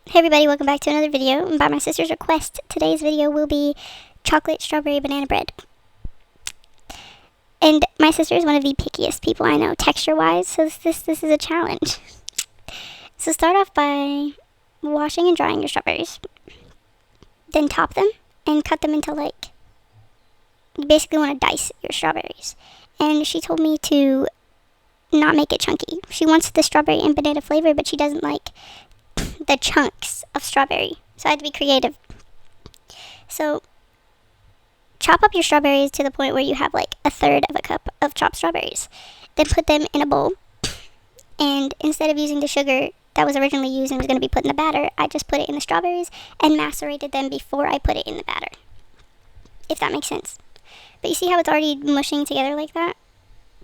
Hey everybody, welcome back to another video. By my sister's request, today's video will be chocolate strawberry banana bread. And my sister is one of the pickiest people I know, texture-wise, so this is a challenge. So start off by washing and drying your strawberries. Then top them and cut them into you basically want to dice your strawberries. And she told me to not make it chunky. She wants the strawberry and banana flavor, but she doesn't like the chunks of strawberry, so I had to be creative. So chop up your strawberries to the point where you have like a third of a cup of chopped strawberries. Then put them in a bowl, and instead of using the sugar that was originally used and was going to be put in the batter, I just put it in the strawberries and macerated them before I put it in the batter, if that makes sense. But you see how it's already mushing together like that?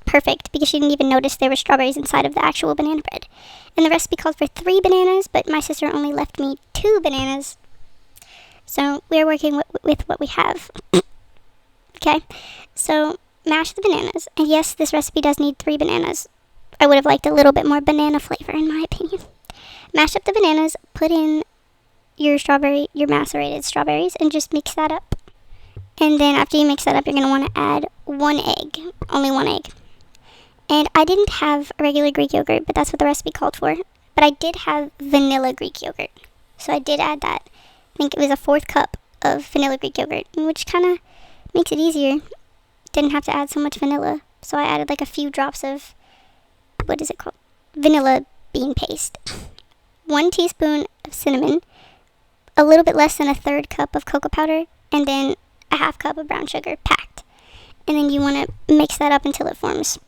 Perfect, because she didn't even notice there were strawberries inside of the actual banana bread. And the recipe called for 3 bananas, but my sister only left me 2 bananas. So we're working with what we have. Okay, so mash the bananas. And yes, this recipe does need 3 bananas. I would have liked a little bit more banana flavor, in my opinion. Mash up the bananas, put in your macerated strawberries, and just mix that up. And then after you mix that up, you're going to want to add 1 egg, only 1 egg. And I didn't have regular Greek yogurt, but that's what the recipe called for. But I did have vanilla Greek yogurt, so I did add that. I think it was a 4th cup of vanilla Greek yogurt, which kind of makes it easier. Didn't have to add so much vanilla, so I added like a few drops of, what is it called? Vanilla bean paste. 1 teaspoon of cinnamon, a little bit less than a 1/3 cup of cocoa powder, and then a 1/2 cup of brown sugar packed. And then you want to mix that up until it forms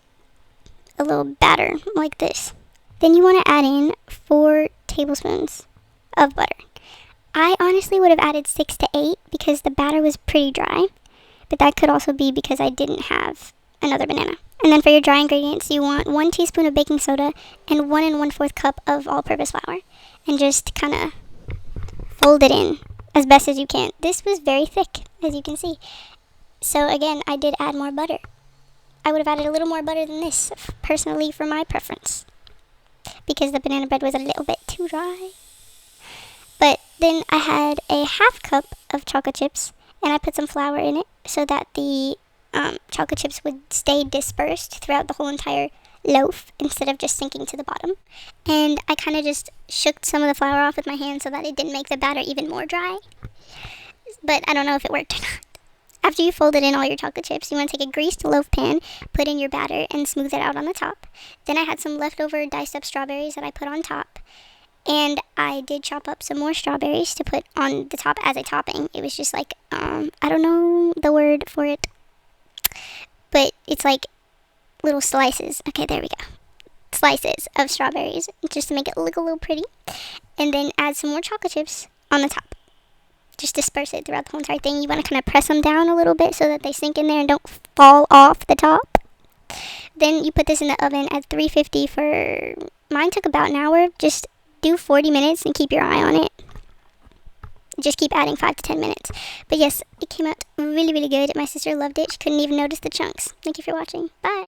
a little batter like this. Then you want to add in 4 tablespoons of butter. I honestly would have added 6 to 8 because the batter was pretty dry, but that could also be because I didn't have another banana. And then for your dry ingredients, you want 1 teaspoon of baking soda and 1 1/4 cup of all-purpose flour, and just kind of fold it in as best as you can. This was very thick, as you can see. So again, I did add more butter. I would have added a little more butter than this, personally, for my preference, because the banana bread was a little bit too dry. But then I had a 1/2 cup of chocolate chips, and I put some flour in it so that the chocolate chips would stay dispersed throughout the whole entire loaf instead of just sinking to the bottom. And I kind of just shook some of the flour off with my hand so that it didn't make the batter even more dry. But I don't know if it worked or not. After you folded in all your chocolate chips, you want to take a greased loaf pan, put in your batter, and smooth it out on the top. Then I had some leftover diced up strawberries that I put on top. And I did chop up some more strawberries to put on the top as a topping. It was just like, I don't know the word for it, but it's like little slices. Okay, there we go. Slices of strawberries, just to make it look a little pretty. And then add some more chocolate chips on the top. Just disperse it throughout the whole entire thing. You want to kind of press them down a little bit so that they sink in there and don't fall off the top. Then you put this in the oven at 350 for, mine took about an hour. Just do 40 minutes and keep your eye on it. Just keep adding 5 to 10 minutes. But yes, it came out really, really good. My sister loved it. She couldn't even notice the chunks. Thank you for watching. Bye.